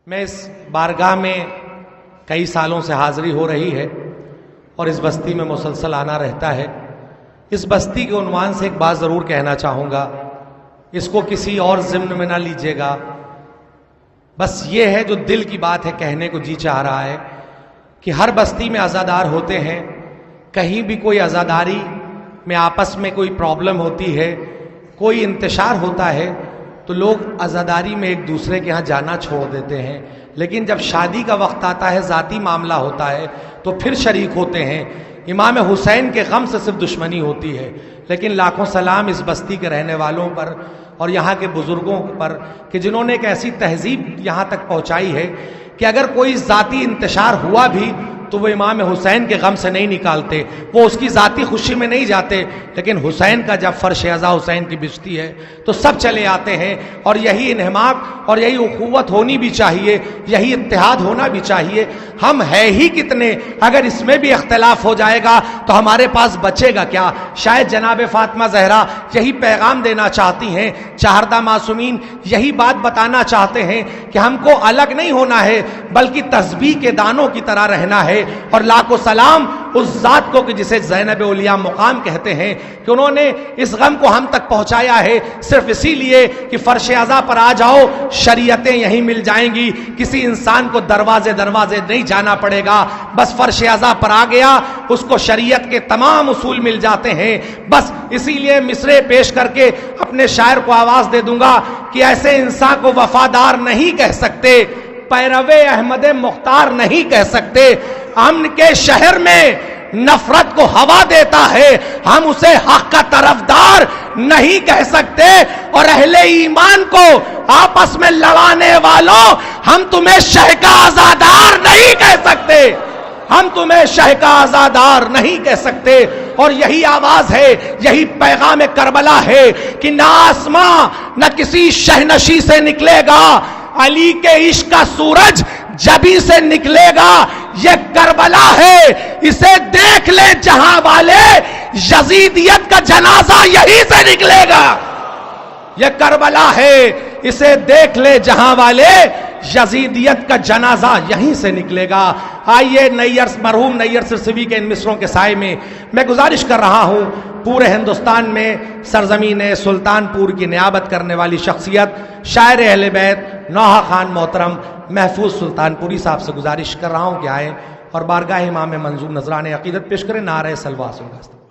میں اس بارگاہ میں کئی سالوں سے حاضری ہو رہی ہے اور اس بستی میں مسلسل آنا رہتا ہے۔ اس بستی کے عنوان سے ایک بات ضرور کہنا چاہوں گا، اس کو کسی اور ضمن میں نہ لیجیے گا، بس یہ ہے جو دل کی بات ہے، کہنے کو جی چاہ رہا ہے کہ ہر بستی میں عزادار ہوتے ہیں، کہیں بھی کوئی عزاداری میں آپس میں کوئی پرابلم ہوتی ہے، کوئی انتشار ہوتا ہے تو لوگ عزاداری میں ایک دوسرے کے ہاں جانا چھوڑ دیتے ہیں، لیکن جب شادی کا وقت آتا ہے، ذاتی معاملہ ہوتا ہے تو پھر شریک ہوتے ہیں۔ امام حسین کے غم سے صرف دشمنی ہوتی ہے، لیکن لاکھوں سلام اس بستی کے رہنے والوں پر اور یہاں کے بزرگوں پر کہ جنہوں نے ایک ایسی تہذیب یہاں تک پہنچائی ہے کہ اگر کوئی ذاتی انتشار ہوا بھی تو وہ امام حسین کے غم سے نہیں نکالتے، وہ اس کی ذاتی خوشی میں نہیں جاتے، لیکن حسین کا جب فرش عزا حسین کی بچتی ہے تو سب چلے آتے ہیں، اور یہی انہماک اور یہی اخوت ہونی بھی چاہیے، یہی اتحاد ہونا بھی چاہیے۔ ہم ہے ہی کتنے، اگر اس میں بھی اختلاف ہو جائے گا تو ہمارے پاس بچے گا کیا؟ شاید جناب فاطمہ زہرا یہی پیغام دینا چاہتی ہیں، چہاردہ معصومین یہی بات بتانا چاہتے ہیں کہ ہم کو الگ نہیں ہونا ہے بلکہ تسبیح کے دانوں کی طرح رہنا ہے۔ اور لاکھوں سلام اس ذات کو کہ جسے زینب اولیاء مقام کہتے ہیں کہ انہوں نے اس غم کو ہم تک پہنچایا ہے صرف اسی لیے کہ فرش عزا پر آ جاؤ، شریعتیں یہیں مل جائیں گی، کسی انسان کو دروازے نہیں جانا پڑے گا، بس فرش عزا پر آ گیا اس کو شریعت کے تمام اصول مل جاتے ہیں۔ بس اسی لیے مصرعے پیش کر کے اپنے شاعر کو آواز دے دوں گا کہ ایسے انسان کو وفادار نہیں کہہ سکتے، پیرو احمد مختار نہیں کہہ سکتے۔ امن کے شہر میں نفرت کو ہوا دیتا ہے، ہم اسے حق کا طرفدار نہیں کہہ سکتے، اور اہل ایمان کو آپس میں لڑانے والوں ہم تمہیں شہ کا عزادار نہیں کہہ سکتے، ہم تمہیں شہ کا عزادار نہیں کہہ سکتے۔ اور یہی آواز ہے، یہی پیغام کربلا ہے کہ نہ آسماں نہ کسی شہنشی سے نکلے گا، علی کے عشق کا سورج جبھی سے نکلے گا، یہ کربلا ہے اسے دیکھ لے جہاں والے، یزیدیت کا جنازہ یہی سے نکلے گا۔ یہ کربلا ہے اسے دیکھ لے جہاں والے، یزیدیت کا جنازہ یہیں سے نکلے گا۔ آئیے مرحوم نیّر سرسوی کے ان مصروں کے سائے میں میں گزارش کر رہا ہوں، پورے ہندوستان میں سرزمین سلطان پور کی نیابت کرنے والی شخصیت شاعر اہل بیت نوحہ خان محترم محفوظ سلطان پوری صاحب سے گزارش کر رہا ہوں کہ آئیں اور بارگاہ امام منظور نذرانِ عقیدت پیش کریں۔ نعرہ صلوات۔